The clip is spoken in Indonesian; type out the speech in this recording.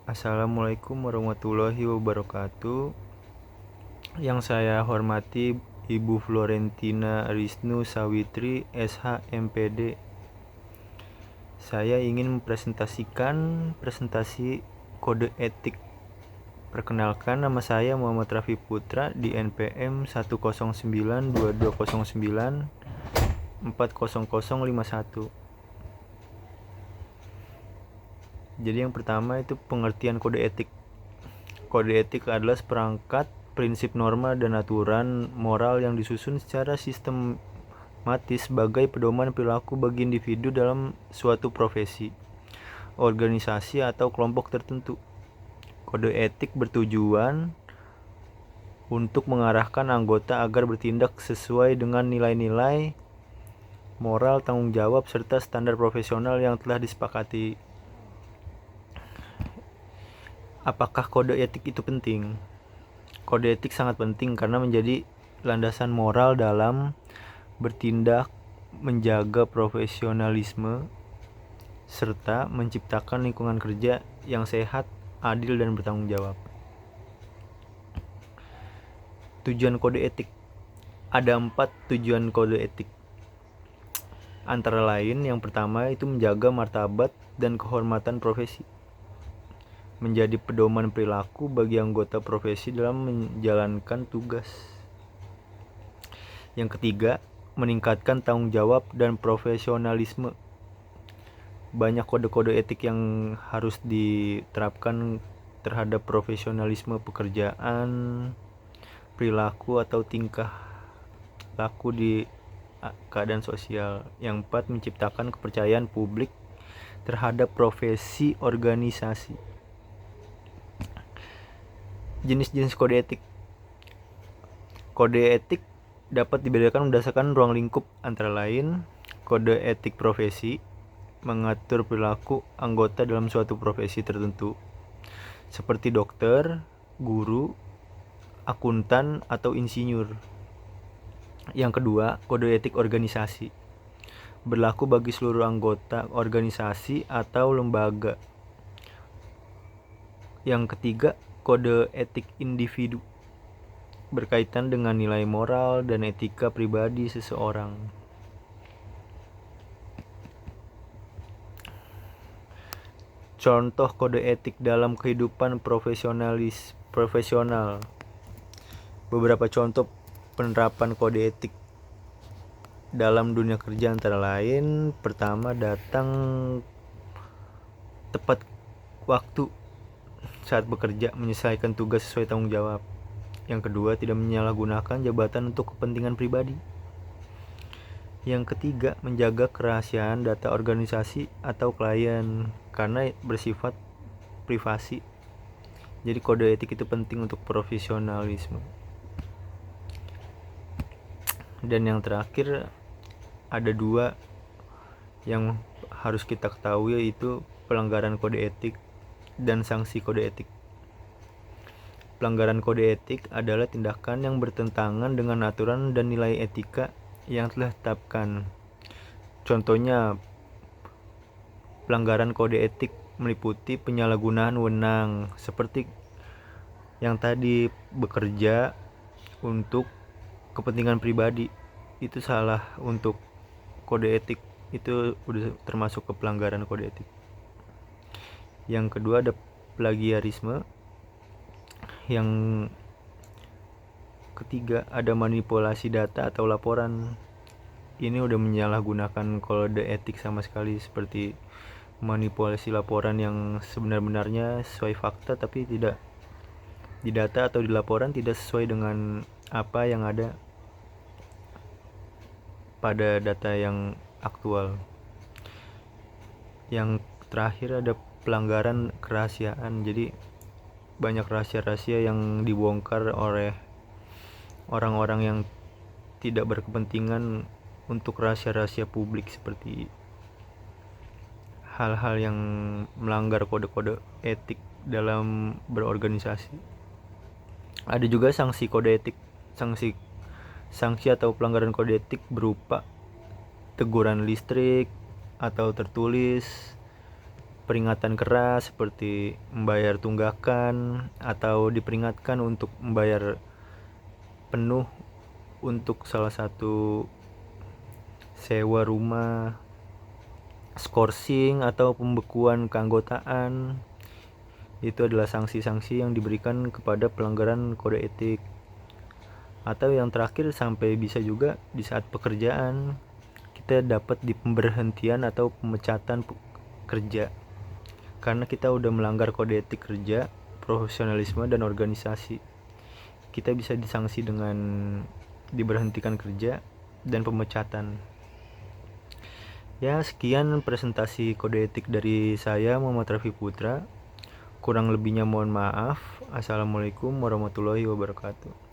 Assalamualaikum warahmatullahi wabarakatuh. Yang saya hormati Ibu Florentina Riznu Sawitri, SH, MPD. Saya ingin mempresentasikan presentasi kode etik. Perkenalkan, nama saya Muhammad Rafi Putra di NPM 1092209400051. Jadi yang pertama itu pengertian kode etik. Kode etik adalah seperangkat prinsip, norma, dan aturan moral yang disusun secara sistematis sebagai pedoman perilaku bagi individu dalam suatu profesi, organisasi, atau kelompok tertentu. Kode etik bertujuan untuk mengarahkan anggota agar bertindak sesuai dengan nilai-nilai moral, tanggung jawab, serta standar profesional yang telah disepakati. Apakah kode etik itu penting? Kode etik sangat penting karena menjadi landasan moral dalam bertindak, menjaga profesionalisme, serta menciptakan lingkungan kerja yang sehat, adil, dan bertanggung jawab. Tujuan kode etik. Ada 4 tujuan kode etik. Antara lain, yang pertama itu menjaga martabat dan kehormatan profesi, menjadi pedoman perilaku bagi anggota profesi dalam menjalankan tugas. Yang ketiga, meningkatkan tanggung jawab dan profesionalisme. Banyak kode-kode etik yang harus diterapkan terhadap profesionalisme pekerjaan, perilaku atau tingkah laku di keadaan sosial. Yang 4, menciptakan kepercayaan publik terhadap profesi organisasi. Jenis-jenis kode etik. Kode etik dapat dibedakan berdasarkan ruang lingkup, antara lain kode etik profesi mengatur perilaku anggota dalam suatu profesi tertentu, seperti dokter, guru, akuntan, atau insinyur. Yang kedua, kode etik organisasi berlaku bagi seluruh anggota organisasi atau lembaga. Yang ketiga, kode etik individu berkaitan dengan nilai moral dan etika pribadi seseorang. Contoh kode etik dalam kehidupan profesional. Beberapa contoh penerapan kode etik dalam dunia kerja antara lain: pertama, datang tepat waktu saat bekerja, menyelesaikan tugas sesuai tanggung jawab. Yang kedua, tidak menyalahgunakan jabatan untuk kepentingan pribadi. Yang ketiga, menjaga kerahasiaan data organisasi atau klien karena bersifat privasi. Jadi kode etik itu penting untuk profesionalisme. Dan yang terakhir, ada 2 yang harus kita ketahui, yaitu pelanggaran kode etik dan sanksi kode etik. Pelanggaran kode etik adalah tindakan yang bertentangan dengan aturan dan nilai etika yang telah ditetapkan. Contohnya, pelanggaran kode etik meliputi penyalahgunaan wewenang, seperti yang tadi, bekerja untuk kepentingan pribadi. Itu salah untuk kode etik, itu udah termasuk ke pelanggaran kode etik. Yang kedua, ada plagiarisme. Yang ketiga, ada manipulasi data atau laporan. Ini udah menyalahgunakan kode etik sama sekali, seperti manipulasi laporan yang sebenar-benarnya sesuai fakta, tapi tidak di data atau di laporan tidak sesuai dengan apa yang ada pada data yang aktual. Yang terakhir, ada pelanggaran kerahasiaan. Jadi banyak rahasia-rahasia yang dibongkar oleh orang-orang yang tidak berkepentingan untuk rahasia-rahasia publik, seperti hal-hal yang melanggar kode-kode etik dalam berorganisasi. Ada juga sanksi kode etik. Sanksi atau pelanggaran kode etik berupa teguran listrik atau tertulis, peringatan keras seperti membayar tunggakan atau diperingatkan untuk membayar penuh untuk salah satu sewa rumah, skorsing atau pembekuan keanggotaan. Itu adalah sanksi-sanksi yang diberikan kepada pelanggaran kode etik. Atau yang terakhir sampai bisa juga di saat pekerjaan kita dapat di pemberhentian atau pemecatan kerja karena kita udah melanggar kode etik kerja, profesionalisme dan organisasi. Kita bisa disanksi dengan diberhentikan kerja dan pemecatan. Ya, sekian presentasi kode etik dari saya, Muhammad Raffi Putra. Kurang lebihnya mohon maaf. Assalamualaikum warahmatullahi wabarakatuh.